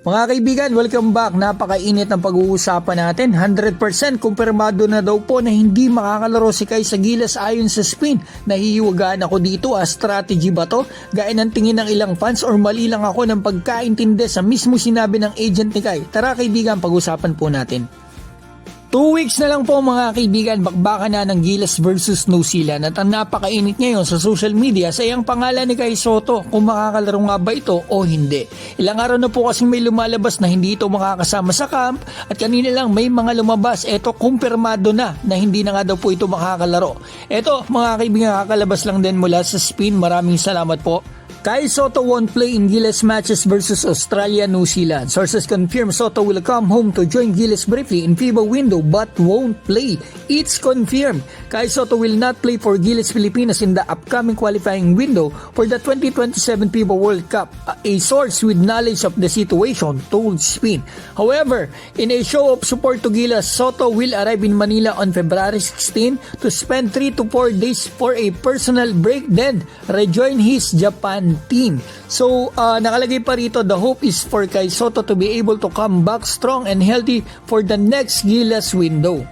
Mga kaibigan, welcome back. Napakainit ng pag-uusapan natin. 100% kumpirmado na daw po na hindi makakalaro si Kai sa Gilas ayon sa spin. Nahihiwagaan ako dito, strategy ba to? Gaya ng tingin ng ilang fans or mali lang ako ng pagkaintindi sa mismo sinabi ng agent ni Kai? Tara kaibigan, pag-usapan po natin. 2 weeks na lang po mga kaibigan, bakbakan na ng Gilas versus New Zealand at ang napakainit ngayon sa social media sa iyang pangalan ni Kai Sotto kung makakalaro nga ba ito o hindi. Ilang araw na po kasing may lumalabas na hindi ito makakasama sa camp at kanina lang may mga lumabas, eto kumpirmado na hindi na nga daw po ito makakalaro. Eto mga kaibigan, kakalabas lang din mula sa spin, maraming salamat po. Kai Sotto won't play in Gilas matches versus Australia, New Zealand. Sources confirm Sotto will come home to join Gilas briefly in FIBA window but won't play. It's confirmed. Kai Sotto will not play for Gilas Pilipinas in the upcoming qualifying window for the 2027 FIBA World Cup. A source with knowledge of the situation told Spin. However, in a show of support to Gilas, Sotto will arrive in Manila on February 16 to spend 3 to 4 days for a personal break, then rejoin his Japan team. So nakalagay pa rito, the hope is for Kai Sotto to be able to come back strong and healthy for the next Gilas window.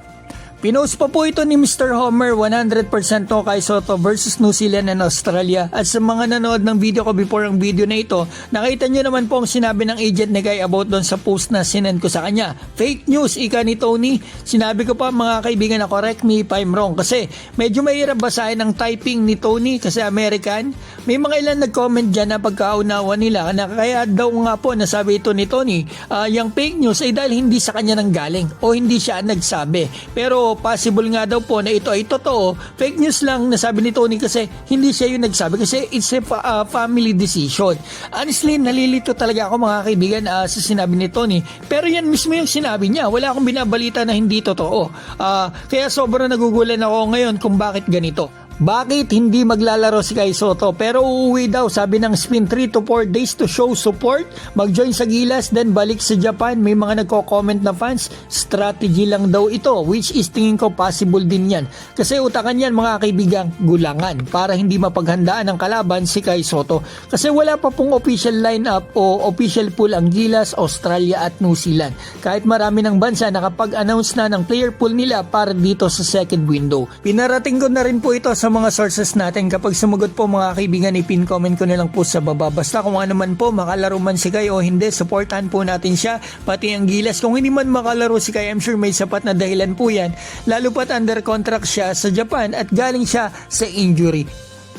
Pinost pa po ito ni Mr. Homer, 100% to Kai Sotto versus New Zealand and Australia. At sa mga nanood ng video ko before ang video na ito, nakita nyo naman po ang sinabi ng agent ni Kai about doon sa post na sinend ko sa kanya. Fake news, ika ni Tony. Sinabi ko pa mga kaibigan na correct me if I'm wrong. Kasi medyo mahirap basahin ang typing ni Tony kasi American. May mga ilan nag-comment dyan na pagkaunawa nila na kaya daw nga po nasabi ito ni Tony, yung fake news ay dahil hindi sa kanya nang galing o hindi siya nagsabi. Pero possible nga daw po na ito ay totoo. Fake news lang nasabi ni Tony kasi hindi siya yung nagsabi kasi it's a family decision. Honestly, nalilito talaga ako mga kaibigan sa sinabi ni Tony. Pero yan mismo yung sinabi niya. Wala akong binabalita na hindi totoo. Kaya sobrang nagugulan ako ngayon kung bakit ganito. Bakit hindi maglalaro si Kai Sotto? Pero uuwi daw, sabi ng Spin, 3 to 4 days to show support, mag-join sa Gilas, then balik sa Japan. May mga nagko-comment na fans, strategy lang daw ito, which is tingin ko possible din yan. Kasi utakan yan mga kaibigang gulangan para hindi mapaghandaan ng kalaban si Kai Sotto. Kasi wala pa pong official lineup o official pool ang Gilas, Australia at New Zealand. Kahit marami ng bansa nakapag-announce na ng player pool nila para dito sa second window. Pinarating ko na rin po ito sa mga sources natin. Kapag sumagot po mga kaibigan, ipin comment ko na lang po sa baba. Basta kung ano man po, makalaro man si Kai o hindi, supportahan po natin siya, pati ang Gilas. Kung hindi man makalaro si Kai, I'm sure may sapat na dahilan po yan, lalo pat under contract siya sa Japan at galing siya sa injury.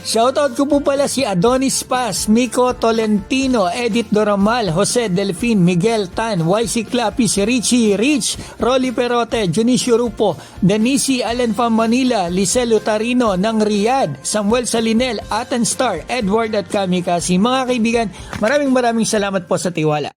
Shoutout ko po pala si Adonis Paz, Miko Tolentino, Edith Doramal, Jose Delfin, Miguel Tan, YC Clapis, Richie Rich, Rolly Perote, Junicio Rupo, Denisi Allen from Manila, Lisel Lutarino ng Riyadh, Samuel Salinel, Atan Star, Edward at Kamikasi. Mga kaibigan, maraming salamat po sa tiwala.